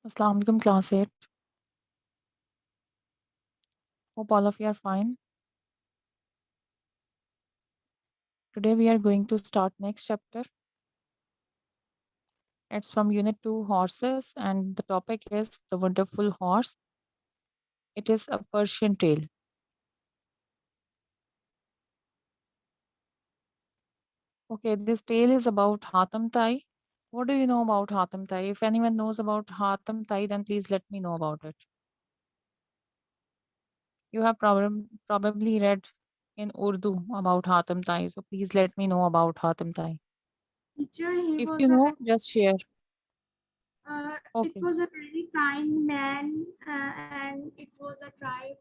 Assalamu alaikum, class 8. Hope all of you are fine. Today we are going to start next chapter. It's from Unit 2 Horses, and the topic is The Wonderful Horse. It is a Persian tale. Okay, this tale is about Hatem Tai. What do you know about Hatem Tai? If anyone knows about Hatem Tai, then please let me know about it. You have probably read in Urdu about Hatem Tai, so please let me know about Hatem Tai. Teacher, he If was you a know, just share. it Okay. was a very kind man, and it was a tribe.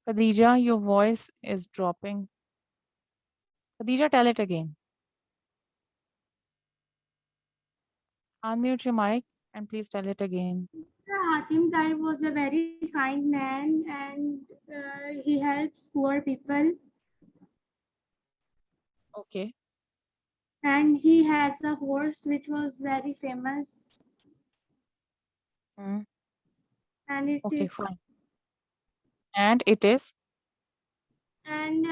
Khadija, your voice is dropping. Khadija, tell it again. Unmute your mic and please tell it again. Hatim Tai was a very kind man, and he helps poor people. Okay. And he has a horse which was very famous, Mm, and it okay, is. fine. And it is And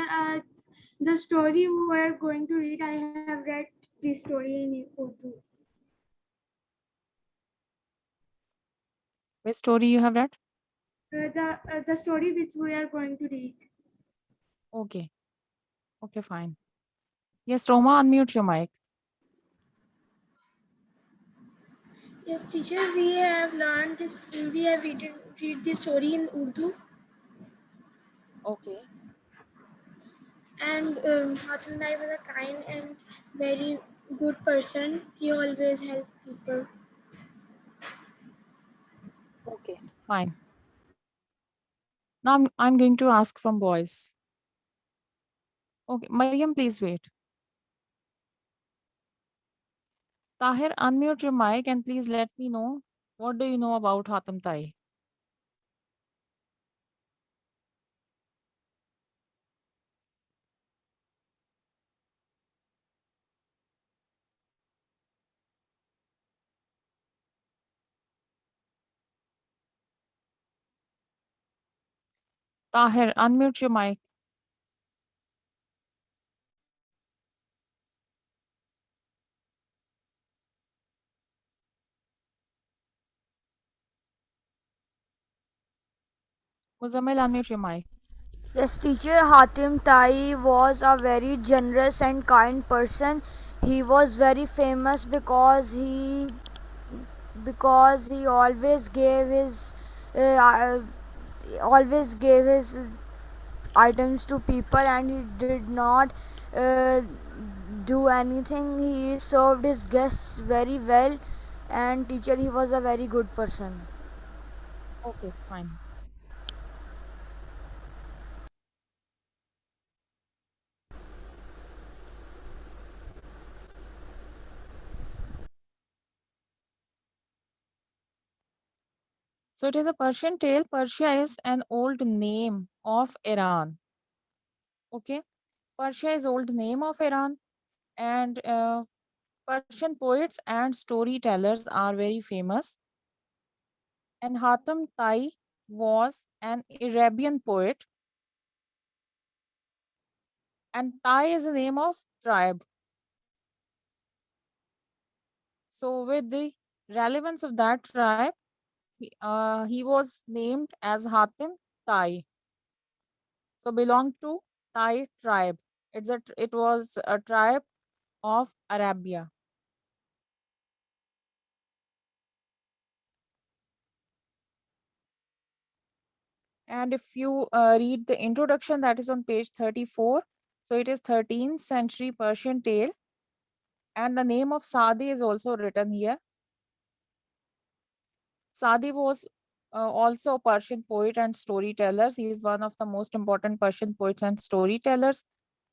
the story we are going to read, I have read this story in Urdu. which story you have read? The story which we are going to read. Okay. Okay, fine. Yes, Roma, unmute your mic. Yes, teacher, we have learned this. We have read this story in Urdu, Okay. and Hatem Rai was a kind and very good person. He always helped people. Okay, fine. Now I'm going to ask from boys. Okay, Mariam, please wait. Tahir, unmute your mic and please let me know what do you know about Hatem Tai? Tahir, unmute your mic. Muzammil, unmute your mic. Yes, teacher Hatim Tai was a very generous and kind person. He was very famous because he uh, always gave his items to people, and he did not uh, do anything. He served his guests very well, and teacher, he was a very good person. Okay, fine. So it is a Persian tale. Persia is an old name of Iran. Okay. Persia is old name of Iran, and Persian poets and storytellers are very famous. And Hatem Tai was an Arabian poet, and Tai is the name of tribe. So with the relevance of that tribe, he was named as Hatem Tai. So belonged to Tai tribe. It was a tribe of Arabia. And if you read the introduction that is on page 34, so it is 13th century Persian tale, and the name of Sadi is also written here. Sadi was also a Persian poet and storyteller. He is one of the most important Persian poets and storytellers.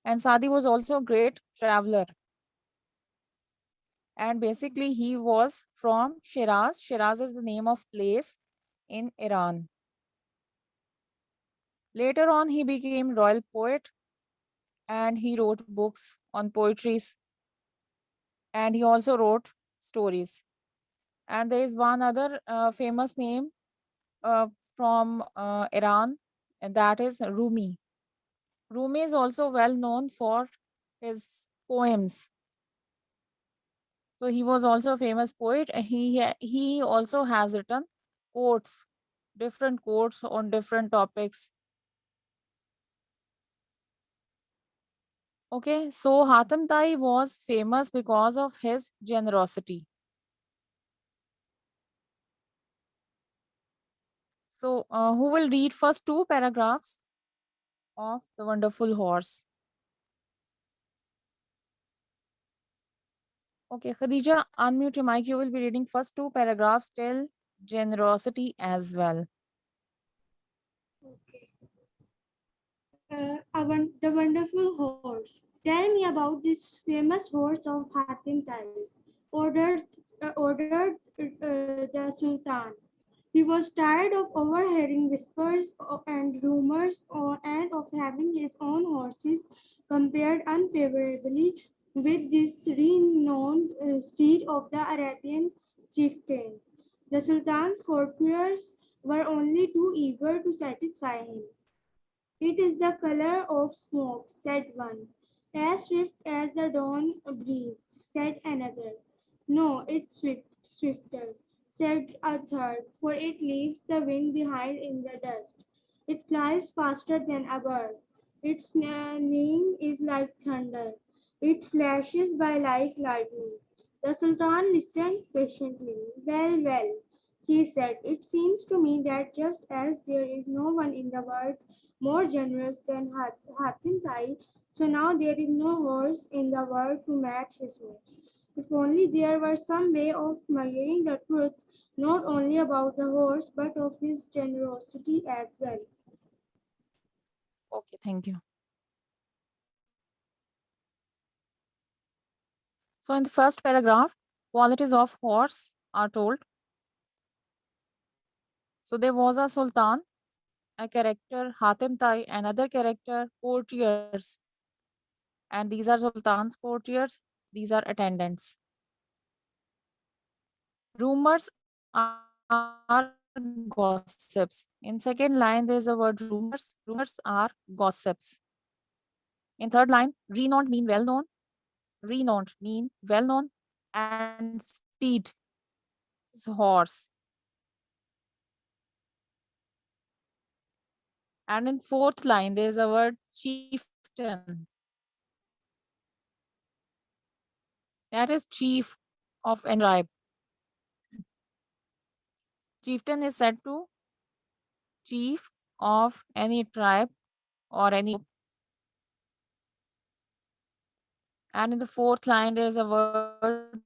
And Sadi was also a great traveler. And basically, he was from Shiraz. Shiraz is the name of place in Iran. Later on, he became royal poet and he wrote books on poetries, and he also wrote stories. And there is one other famous name from Iran, and that is Rumi. Rumi is also well known for his poems. So he was also a famous poet. And he also has written quotes, different quotes on different topics. Okay, so Hatem Tai was famous because of his generosity. So who will read first two paragraphs of The Wonderful Horse? Okay, Khadija, unmute your mic. You will be reading first two paragraphs till generosity as well. Okay. The wonderful horse. Tell me about this famous horse of Hatim Tai. Ordered the Sultan. He was tired of overhearing whispers and rumors and of having his own horses compared unfavorably with this renowned steed of the Arabian chieftain. The Sultan's courtiers were only too eager to satisfy him. It is the color of smoke, said one. As swift as the dawn breeze, said another. No, it's swifter, said a third, for it leaves the wind behind in the dust. It flies faster than a bird. Its neighing is like thunder. It flashes by like lightning. The Sultan listened patiently. Well, well, he said, it seems to me that just as there is no one in the world more generous than Hatim's eye, so now there is no horse in the world to match his horse. If only there were some way of measuring the truth, not only about the horse, but of his generosity as well. Okay, thank you. So in the first paragraph, qualities of horse are told. So there was a sultan, a character, Hatem Tai, another character, courtiers. And these are sultan's courtiers, these are attendants. Rumors are gossips. In second line, there is a word rumors. Rumors are gossips. In third line, renowned mean well known. Renowned mean well known. And steed is horse. And in fourth line, there is a word chieftain. That is chief of any tribe. Chieftain is said to chief of any tribe or any. And in the fourth line, there is a word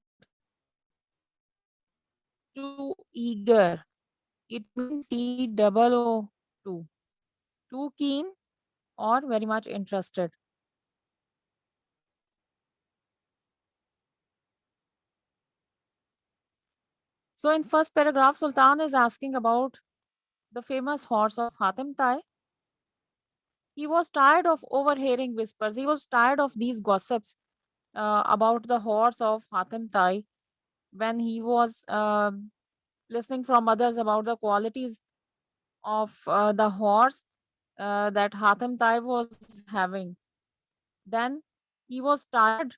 too eager. It means T-double-O-2. Too keen or very much interested. So in first paragraph, Sultan is asking about the famous horse of Hatem Tai. He was tired of overhearing whispers. He was tired of these gossips about the horse of Hatem Tai when he was listening from others about the qualities of the horse that Hatem Tai was having. Then he was tired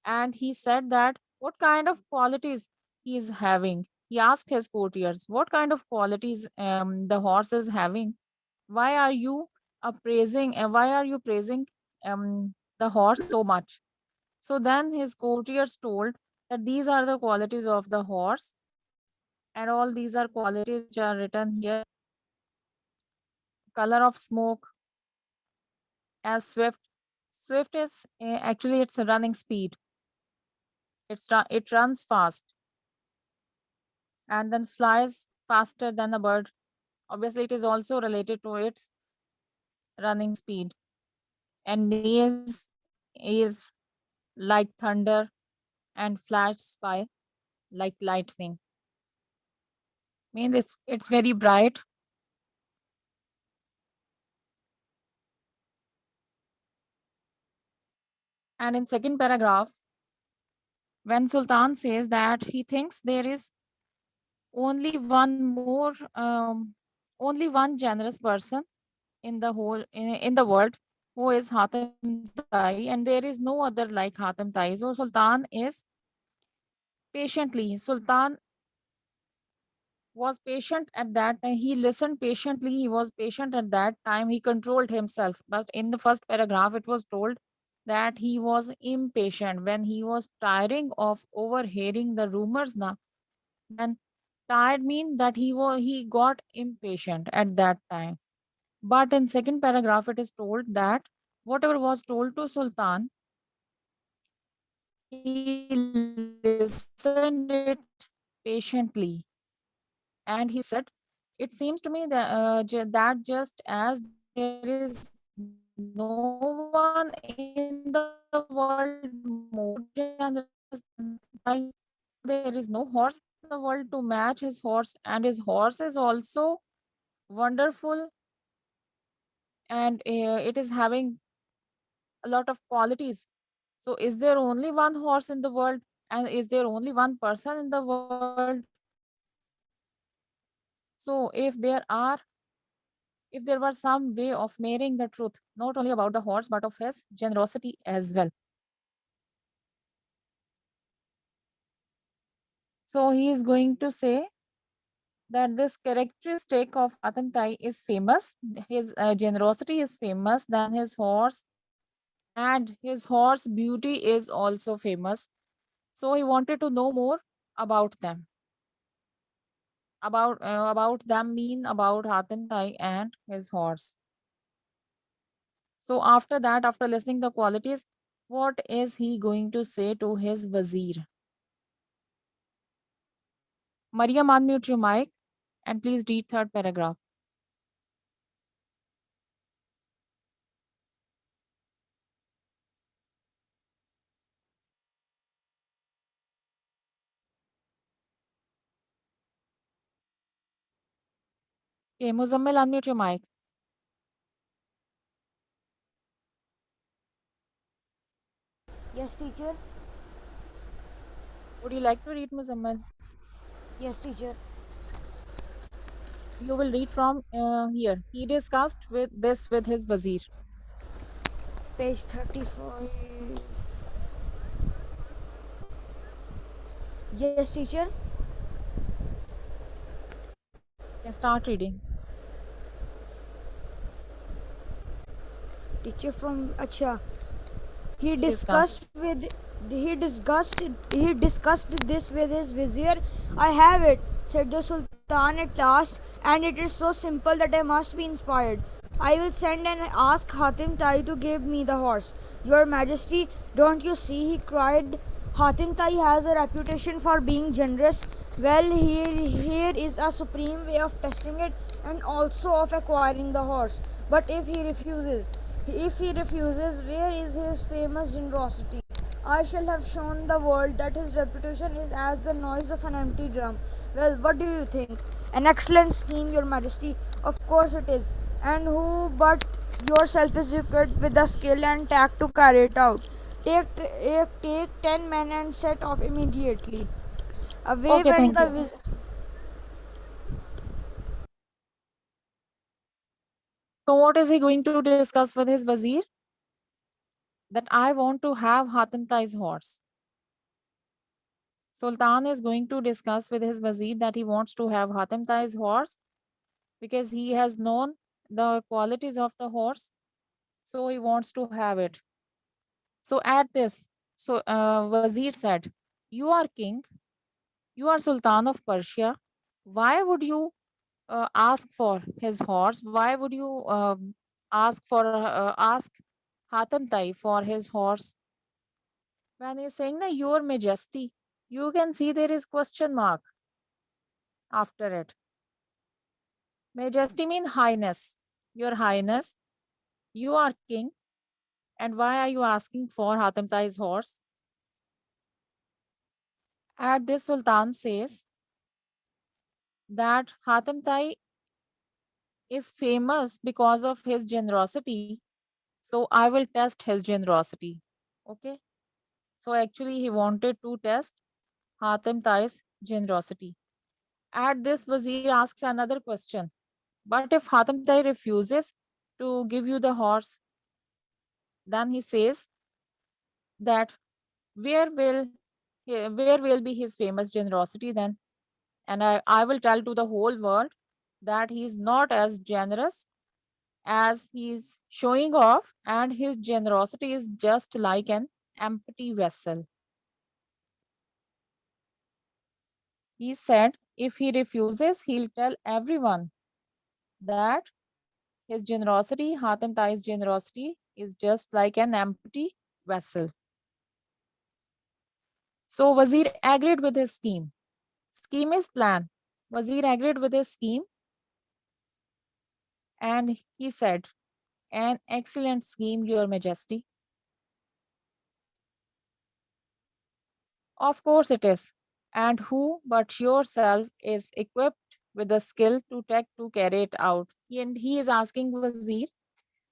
and he said that what kind of qualities he is having. He asked his courtiers, what kind of qualities the horse is having? Why are you why are you praising the horse so much? So then his courtiers told that these are the qualities of the horse, and all these are qualities which are written here. Color of smoke, as swift. Swift is actually it's a running speed. It runs fast and then flies faster than a bird. Obviously, it is also related to its running speed. And is like thunder and flashes by like lightning. Means it's very bright. And in second paragraph, when Sultan says that he thinks there is only one more, only one generous person in the whole in the world who is Hatem Tai, and there is no other like Hatem Tai. So Sultan is Sultan was patient at that time. He listened patiently. He was patient at that time. He controlled himself. But in the first paragraph, it was told that he was impatient when he was tiring of overhearing the rumors. Now, then tired mean that he got impatient at that time. But in second paragraph, it is told that whatever was told to Sultan, he listened it patiently, and he said, "It seems to me that that just as there is no one in the world more generous than Tai, so there is no horse in the world to match his horse, and his horse is also wonderful, and it is having a lot of qualities. So, is there only one horse in the world, and is there only one person in the world? So, if there was some way of mirroring the truth, not only about the horse but of his generosity as well. So, he is going to say that this characteristic of Hatem Tai is famous. His generosity is famous than his horse, and his horse beauty is also famous. So he wanted to know more about them. About them mean about Hatem Tai and his horse. So after that, after listening the qualities, what is he going to say to his Wazir? Mariam, unmute your mic and please read third paragraph. Okay, Muzammil, unmute your mic. Yes, teacher. Would you like to read, Muzammil? Yes, teacher. You will read from here. He discussed with his Wazir. Page 35. Yes, teacher. Can start reading. Teacher from Acha. He He discussed. discussed with he discussed this with his vizier. I have it, said the Sultan at last, and it is so simple that I must be inspired. I will send and ask Hatim Tai to give me the horse. Your Majesty, don't you see? He cried. Hatim Tai has a reputation for being generous. Well, here is a supreme way of testing it and also of acquiring the horse. But if he refuses, where is his famous generosity? I shall have shown the world that his reputation is as the noise of an empty drum. Well, what do you think? An excellent scheme, Your Majesty. Of course it is. And who but yourself is equipped with the skill and tact to carry it out? Take 10 men and set off immediately. Away Okay, went thank you. the So what is he going to discuss with his Wazir? That I want to have Hatem Tai's horse. Sultan is going to discuss with his Wazir that he wants to have Hatem Tai's horse because he has known the qualities of the horse, so he wants to have it. So at this, Wazir said, "You are king, you are Sultan of Persia. Why would you ask for his horse? Why would you ask Hatem Tai for his horse?" When he's saying that Your Majesty, you can see there is question mark after it. Majesty mean highness. Your Highness, you are king, and why are you asking for Hatem Tai's horse? At this, Sultan says that Hatem Tai is famous because of his generosity, so I will test his generosity. Okay. So actually, he wanted to test Hatem Tai's generosity. At this, Wazir asks another question. But if Hatem Tai refuses to give you the horse, then he says that where will where will be his famous generosity then? And I will tell to the whole world that he is not as generous as he is showing off, and his generosity is just like an empty vessel. He said if he refuses, he'll tell everyone that his generosity, Hatem Tai's generosity, is just like an empty vessel. So Wazir agreed with his scheme. Scheme is plan. Wazir agreed with his scheme and he said, an excellent scheme, Your Majesty. Of course it is. And who but yourself is equipped with the skill to carry it out? And he is asking Wazir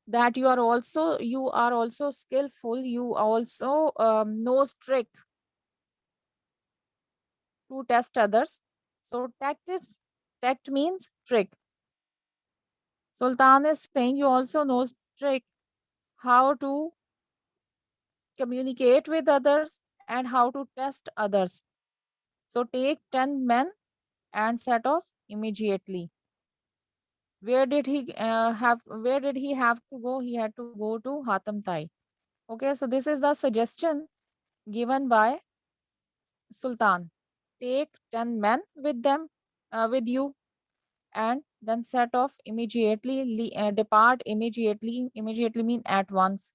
that you are also skillful, you also knows trick to test others. So tact means trick. Sultan is saying you also knows trick how to communicate with others and how to test others. So take 10 men and set off immediately. Where did he have to go? He had to go to Hatam Tai. Okay, so this is the suggestion given by Sultan. Take 10 men with them with you and then set off immediately, depart immediately. Immediately mean at once,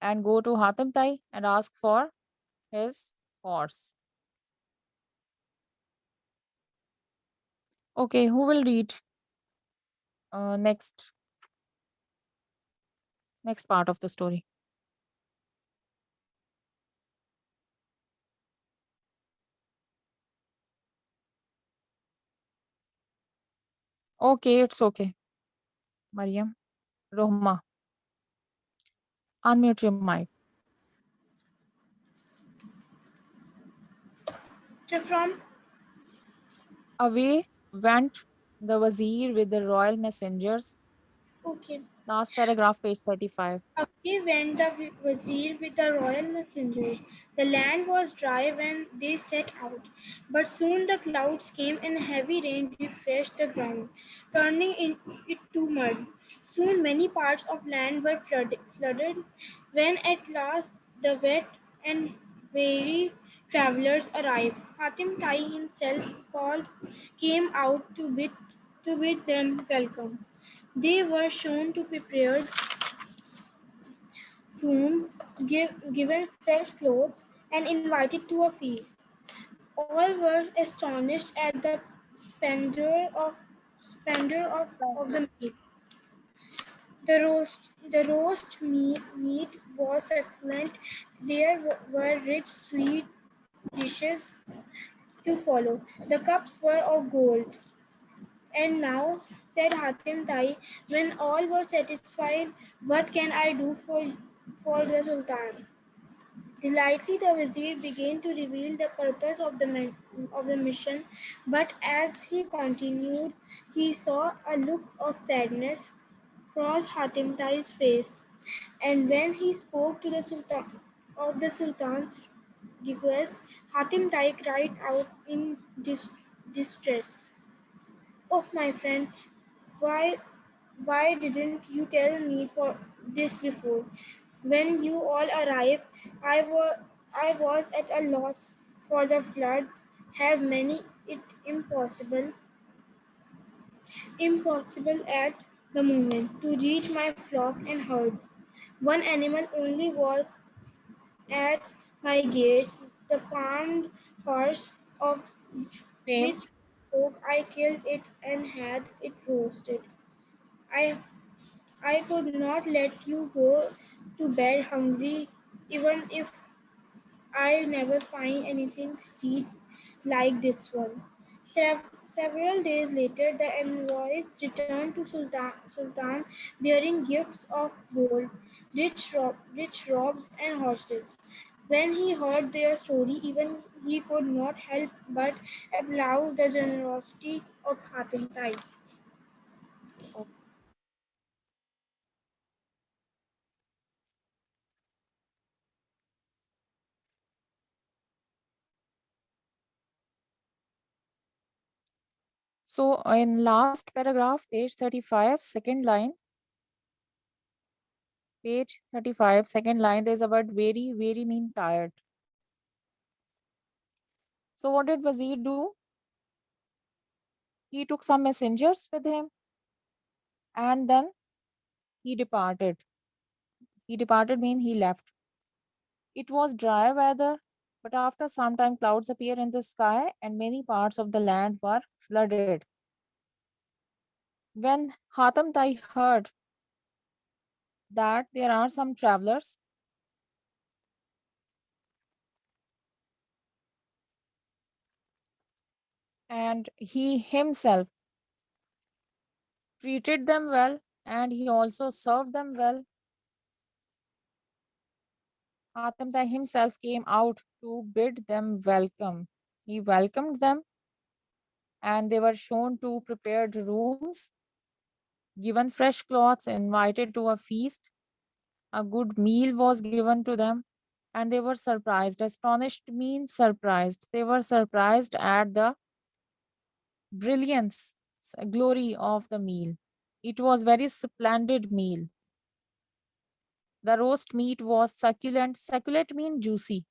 and go to Hatam Tai and ask for his horse. Okay, who will read next part of the story? Okay, it's okay. Mariam, Rohma, unmute your mic. So from Away went the Wazir with the royal messengers. okay. Last paragraph, page 35. Away went the Wazir with the royal messengers. The land was dry when they set out, but soon the clouds came and heavy rain refreshed the ground, it to mud. Soon many parts of land were flooded. When at last the wet and weary travelers arrived, Hatim Tai himself came out to bid them welcome. They were shown to prepared rooms, given fresh clothes, and invited to a feast. All were astonished at the splendor of the meat. The roast meat was succulent. There were rich, sweet dishes to follow. The cups were of gold. And now, said Hatim Tai, when all were satisfied, what can I do for the Sultan? Delightedly, the Vizier began to reveal the purpose of the mission, but as he continued, he saw a look of sadness cross Hatim Tai's face, and when he spoke to the Sultan's request, Hatim Tai cried out in distress. Oh, my friend, why why didn't you tell me for this before? When you all arrived, I was at a loss, for the floods have made it impossible at the moment to reach my flock and herds. One animal only was at my gates, the farmed horse of Name. which spoke. I killed it and had it roasted. I I could not let you go to bed hungry, even if I never find anything sweet like this one. Several days later, the envoys returned to Sultan bearing gifts of gold, rich robes, and horses. When he heard their story, even he could not help but applaud the generosity of Hatim Tai. So in last paragraph, page 35, second line, page 35, second line, there's a word very, very mean tired. So what did Wazir do? He took some messengers with him and then he departed. He departed mean he left. It was dry weather, but after some time clouds appeared in the sky and many parts of the land were flooded. When Hatam Tai heard that there are some travelers and he himself treated them well and he also served them well, Hatam Tai himself came out to bid them welcome. He welcomed them and they were shown to prepared rooms, given fresh clothes, invited to a feast. A good meal was given to them, and they were surprised. Astonished means surprised. They were surprised at the brilliance, glory of the meal. It was very splendid meal. The roast meat was succulent. Succulent means juicy.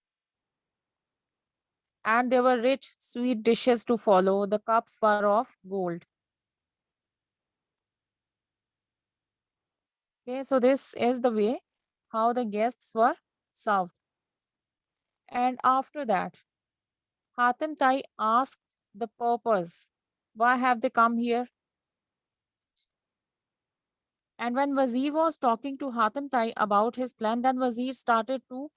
And there were rich, sweet dishes to follow. The cups were of gold. Okay, so this is the way how the guests were served. And after that, Hatem Tai asked the purpose. Why have they come here? And when Wazir was talking to Hatem Tai about his plan, then Wazir started to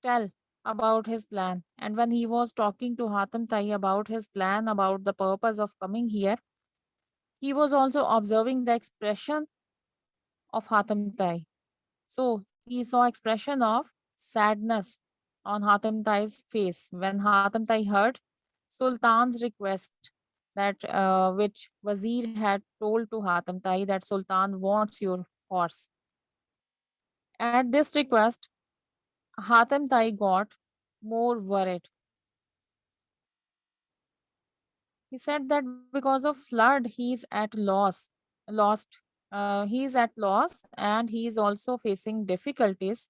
tell about his plan. And when he was talking to Hatem Tai about his plan, about the purpose of coming here, he was also observing the expression of Hatem Tai. So he saw expression of sadness on Hatem Tai's face when Hatem Tai heard Sultan's request that which Wazir had told to Hatem Tai that Sultan wants your horse. At this request, Hatem Tai got more worried. He said that because of flood, he is at lost. He is at loss and he is also facing difficulties.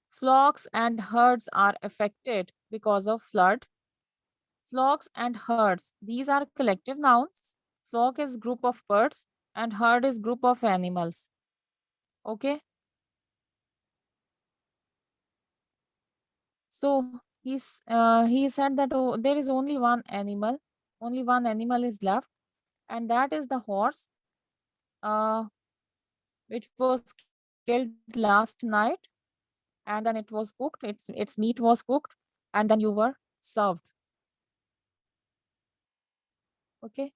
Flocks and herds are affected because of flood. Flocks and herds, these are collective nouns. Flock is group of birds and herd is group of animals. Okay. So he said that there is only one animal is left, and that is the horse, uh, which was killed last night, and then it was cooked. Its meat was cooked, and then you were served. Okay.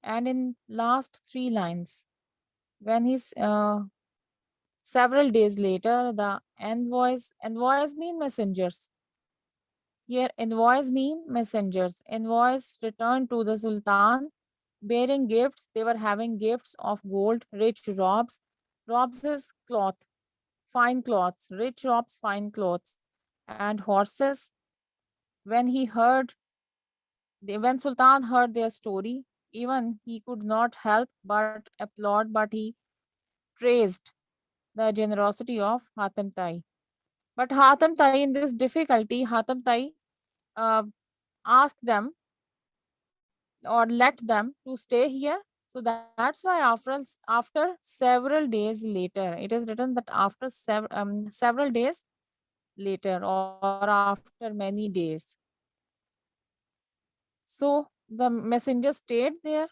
And in last three lines, when he's several days later, the envoys mean messengers. Here, envoys mean messengers. Envoys returned to the Sultan bearing gifts. They were having gifts of gold, rich robes. Robes is cloth, fine cloths, rich robes, fine clothes, and horses. When he heard, when Sultan heard their story, even he could not help but applaud, but he praised the generosity of Hatem Tai. But Hatem Tai, in this difficulty, Hatem Tai uh, asked them or let them to stay here. So that's why after several days later, it is written that after several days later or after many days. So the messenger stayed there.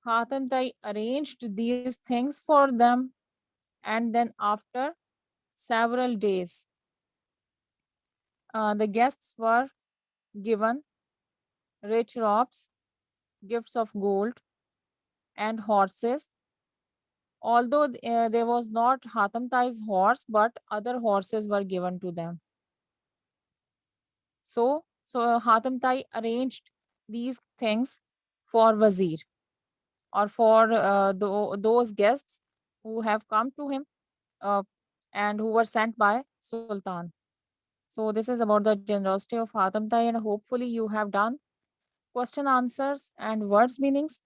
Hatem Tai arranged these things for them, and then after several days, the guests were given rich robes gifts of gold and horses. Although there was not Hatem Tai's horse, but other horses were given to them. So Hatem Tai arranged these things for Wazir, or for those guests who have come to him uh, and who were sent by Sultan. So this is about the generosity of Hatem Tai, and hopefully you have done question answers and words meanings.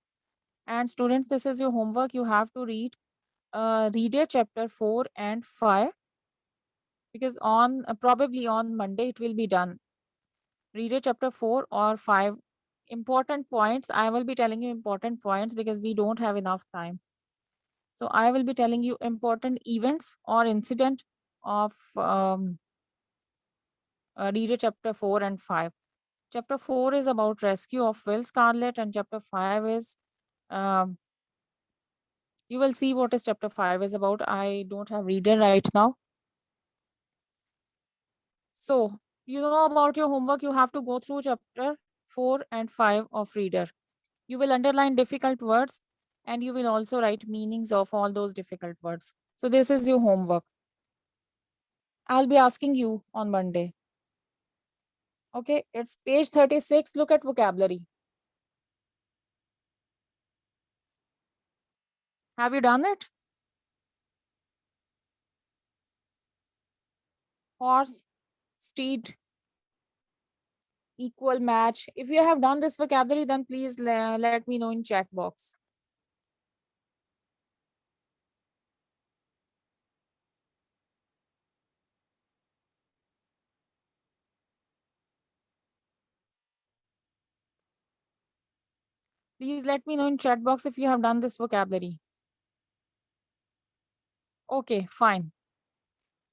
And students, this is your homework. You have to read it chapter 4 and 5, because on probably on Monday it will be done. Read it chapter 4 or 5. Important points. I will be telling you important points because we don't have enough time. So I will be telling you important events or incident of read it chapter 4 and 5. Chapter 4 is about rescue of Will Scarlet, and chapter 5 is um, you will see what is chapter 5 is about. I don't have reader right now. So you know about your homework. You have to go through chapter 4 and 5 of reader. You will underline difficult words, and you will also write meanings of all those difficult words. So this is your homework. I'll be asking you on Monday. Okay, it's page 36. Look at vocabulary. Have you done it? Horse, steed, equal, match. If you have done this vocabulary, then please let me know in chat box. Please let me know in chat box if you have done this vocabulary. Okay, fine.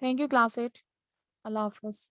Thank you, class 8. Allah Hafiz.